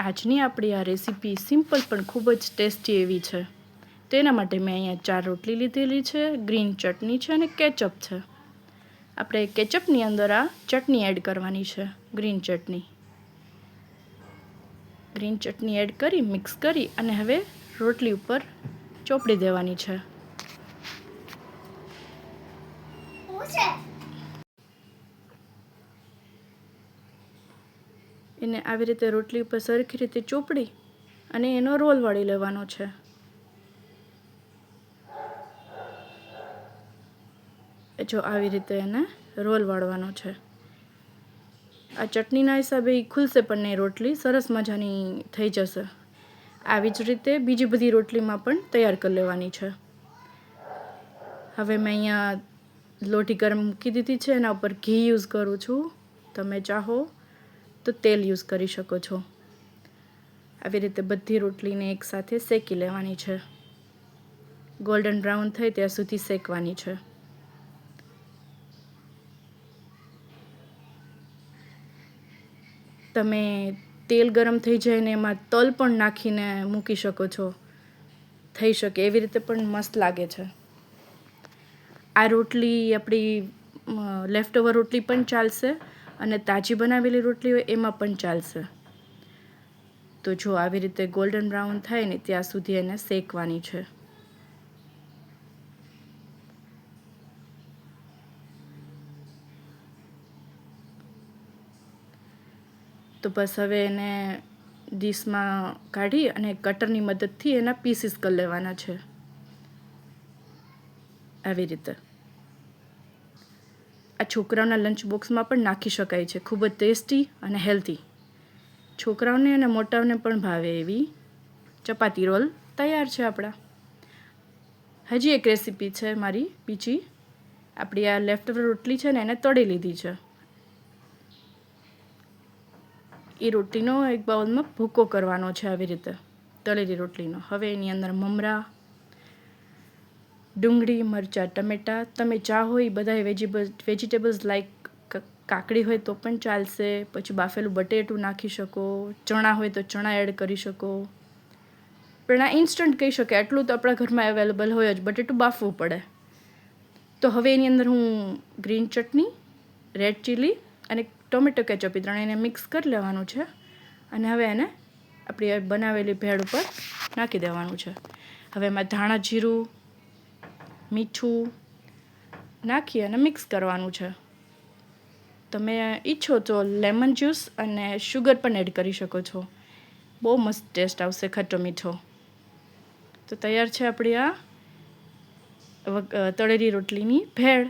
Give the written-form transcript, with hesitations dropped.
આજની આપણી આ રેસીપી સિમ્પલ પણ ખૂબ જ ટેસ્ટી એવી છે. તેના માટે મેં અહીંયા 4 રોટલી લીધેલી છે, ગ્રીન ચટણી છે અને કેચઅપ છે. આપણે કેચઅપની અંદર આ ચટણી એડ કરવાની છે, ગ્રીન ચટણી એડ કરી મિક્સ કરી અને હવે રોટલી ઉપર ચોપડી દેવાની છે. એને આવી રીતે રોટલી ઉપર સરખી રીતે ચોપડી અને એનો રોલ વાળી લેવાનો છે. જો આવી રીતે એને રોલ વાળવાનો છે. આ ચટણીના હિસાબે ખુલશે પણ નહીં, રોટલી સરસ મજાની થઈ જશે. આવી જ રીતે બીજી બધી રોટલીમાં પણ તૈયાર કરી લેવાની છે. હવે મેં અહીંયા લોટી ગરમ મૂકી દીધી છે, એના ઉપર ઘી યુઝ કરું છું. તમે ચાહો તો તેલ યુઝ કરી શકો છો. આવી રીતે બધી રોટલીને એકસાથે શેકી લેવાની છે. ગોલ્ડન બ્રાઉન થાય ત્યાં સુધી શેકવાની છે. તમે તેલ ગરમ થઈ જાય ને એમાં તલ પણ નાખીને મૂકી શકો છો, થઈ શકે એવી રીતે પણ મસ્ત લાગે છે. આ રોટલી આપણી લેફ્ટ ઓવર રોટલી પણ ચાલશે અને તાજી બનાવેલી રોટલી હોય એમાં પણ ચાલશે. તો જો આવી રીતે ગોલ્ડન બ્રાઉન થાય ને ત્યાં સુધી એને શેકવાની છે. તો બસ હવે એને ડીશમાં કાઢી અને કટરની મદદથી એના પીસીસ કરી લેવાના છે. આવી રીતે આ છોકરાઓના લંચ બોક્સમાં પણ નાખી શકાય છે. ખૂબ જ ટેસ્ટી અને હેલ્ધી. છોકરાઓને અને મોટાઓને પણ ભાવે એવી ચપાતી રોલ તૈયાર છે આપણા. હજી એક રેસીપી છે મારી બીજી. આપણી આ લેફ્ટ ઓવર રોટલી છે ને એને તળી લીધી છે. એ રોટલીનો એક બાઉલમાં ભૂકો કરવાનો છે આવી રીતે તળેલી રોટલીનો. હવે એની અંદર મમરા, ડુંગળી, મરચાં, ટમેટાં, તમે ચાહો એ બધા વેજીટેબલ્સ લાઈક કાકડી હોય તો પણ ચાલશે, પછી બાફેલું બટેટું નાખી શકો, ચણા હોય તો ચણા એડ કરી શકો. પણ આ ઇન્સ્ટન્ટ કહી શકાય, આટલું તો આપણા ઘરમાં અવેલેબલ હોય જ, બટેટું બાફવું પડે. તો હવે એની અંદર હું ગ્રીન ચટણી, રેડ ચીલી અને ટોમેટો કેચઅપ ત્રણેયને મિક્સ કરી લેવાનું છે અને હવે એને આપણી બનાવેલી ભેળ ઉપર નાખી દેવાનું છે. હવે એમાં ધાણા જીરું, મીઠું નાખી અને મિક્સ કરવાનું છે. તમે ઈચ્છો તો લેમન જ્યુસ અને શુગર પણ એડ કરી શકો છો. બહુ મસ્ત ટેસ્ટ આવશે, ખટ્ટો મીઠો. તો તૈયાર છે આપણી આ તળેલી રોટલીની ભેળ.